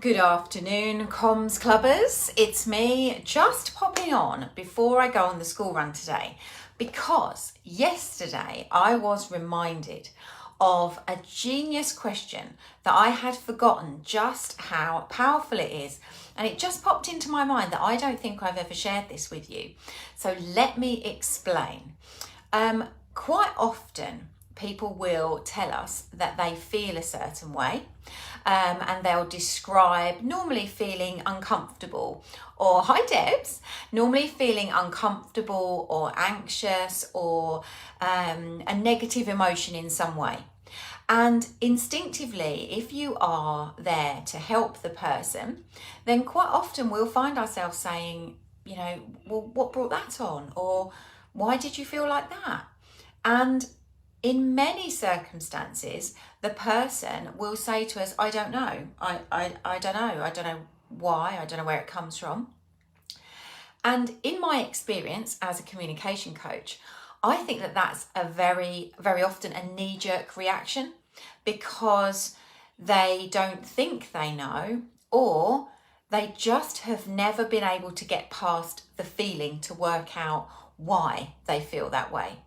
Good afternoon, comms clubbers. It's me just popping on before I go on the school run today, because yesterday I was reminded of a genius question that I had forgotten just how powerful it is. And it just popped into my mind that I don't think I've ever shared this with you. So let me explain. Quite often, people will tell us that they feel a certain way, and they'll describe normally feeling uncomfortable, or hi Debs, normally feeling uncomfortable or anxious or a negative emotion in some way. And instinctively, if you are there to help the person, then quite often we'll find ourselves saying, well, what brought that on? Or why did you feel like that? And in many circumstances, the person will say to us, I don't know. I don't know. I don't know why. I don't know where it comes from. And in my experience as a communication coach, I think that that's a very, very often a knee-jerk reaction, because they don't think they know, or they just have never been able to get past the feeling to work out why they feel that way.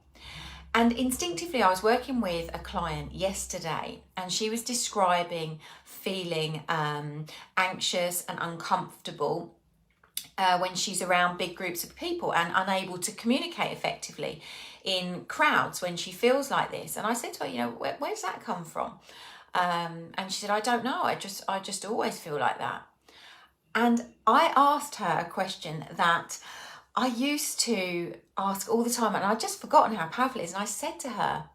And instinctively, I was working with a client yesterday, and she was describing feeling anxious and uncomfortable when she's around big groups of people and unable to communicate effectively in crowds when she feels like this. And I said to her, where does that come from? And she said, I don't know. I just always feel like that. And I asked her a question that I used to ask all the time, and I'd just forgotten how powerful it is. And I said to her,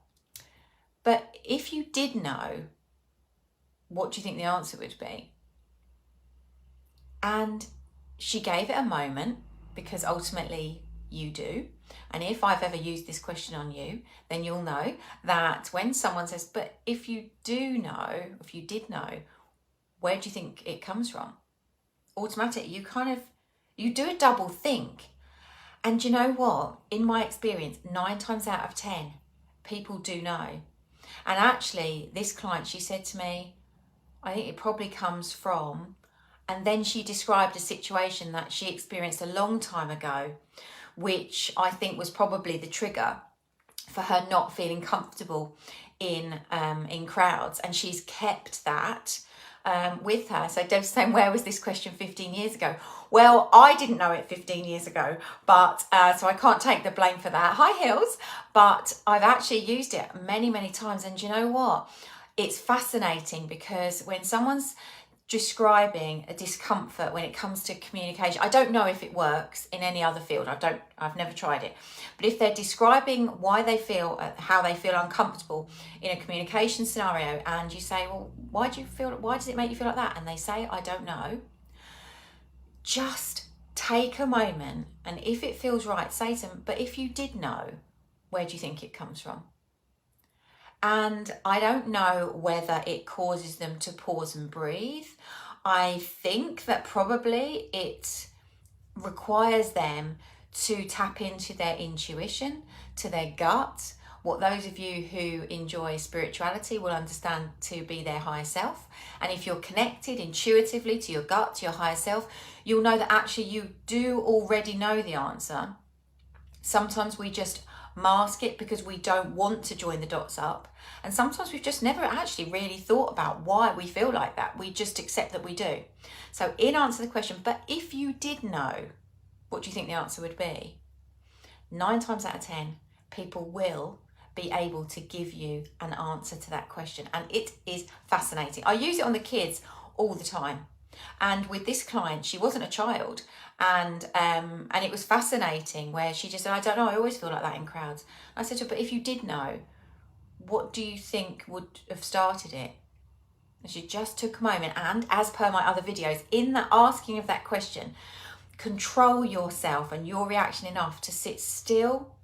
but if you did know, what do you think the answer would be? And she gave it a moment, because ultimately you do. And if I've ever used this question on you, then you'll know that when someone says, but if you do know, if you did know, where do you think it comes from? Automatically, you do a double think. And you know what? In my experience, 9 times out of 10, people do know. And actually, this client, she said to me, I think it probably comes from, and then she described a situation that she experienced a long time ago, which I think was probably the trigger for her not feeling comfortable in crowds. And she's kept that with her. So Deb's saying, where was this question 15 years ago? Well, I didn't know it 15 years ago, but so I can't take the blame for that. Hi Hills. But I've actually used it many, many times. And you know what? It's fascinating, because when someone's describing a discomfort when it comes to communication, I don't know if it works in any other field. I've never tried it. But if they're describing why they feel, how they feel uncomfortable in a communication scenario, and you say, well, why does it make you feel like that? And they say, I don't know. Just take a moment, and if it feels right, say to them, but if you did know, where do you think it comes from? And I don't know whether it causes them to pause and breathe. I think that probably it requires them to tap into their intuition, to their gut. What those of you who enjoy spirituality will understand to be their higher self. And if you're connected intuitively to your gut, to your higher self, you'll know that actually you do already know the answer. Sometimes we just mask it because we don't want to join the dots up. And sometimes we've just never actually really thought about why we feel like that. We just accept that we do. So in answer to the question, but if you did know, what do you think the answer would be? 9 times out of 10, people will be able to give you an answer to that question. And it is fascinating. I use it on the kids all the time. And with this client, she wasn't a child, and it was fascinating where she just said, I don't know, I always feel like that in crowds. I said to her, but if you did know, what do you think would have started it? And she just took a moment, and as per my other videos, in the asking of that question, control yourself and your reaction enough to sit still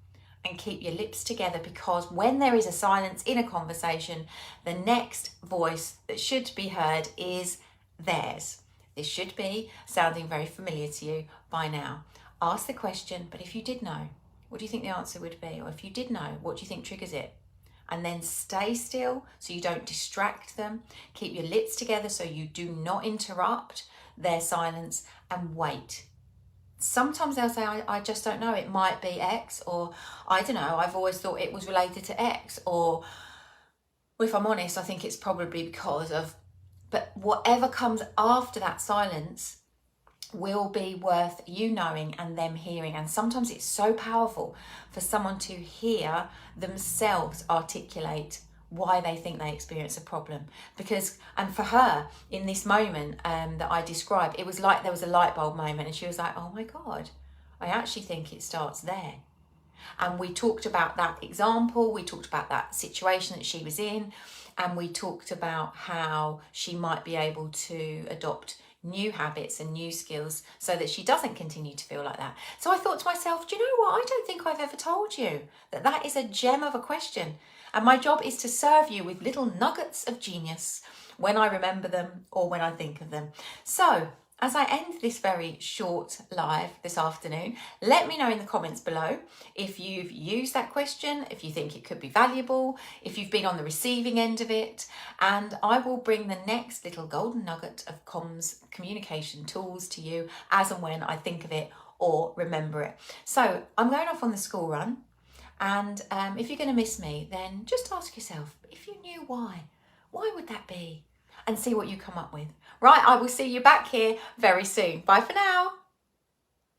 and keep your lips together, because when there is a silence in a conversation, the next voice that should be heard is theirs. This should be sounding very familiar to you by now. Ask the question, but if you did know, what do you think the answer would be? Or if you did know, what do you think triggers it? and then stay still so you don't distract them. Keep your lips together so you do not interrupt their silence, and wait. Sometimes they'll say, I just don't know, it might be X, or I don't know, I've always thought it was related to X, or if I'm honest, I think it's probably because of, but whatever comes after that silence will be worth you knowing and them hearing. And sometimes it's so powerful for someone to hear themselves articulate why they think they experience a problem. Because, and for her in this moment that I described, it was like there was a light bulb moment, and she was like, oh my God, I actually think it starts there. And we talked about that example, we talked about that situation that she was in, and we talked about how she might be able to adopt new habits and new skills so that she doesn't continue to feel like that. So I thought to myself, do you know what? I don't think I've ever told you that that is a gem of a question. And my job is to serve you with little nuggets of genius when I remember them or when I think of them. So as I end this very short live this afternoon, let me know in the comments below if you've used that question, if you think it could be valuable, if you've been on the receiving end of it, and I will bring the next little golden nugget of comms communication tools to you as and when I think of it or remember it. So I'm going off on the school run, and if you're going to miss me, then just ask yourself, if you knew why would that be? And see what you come up with. Right, I will see you back here very soon. Bye for now.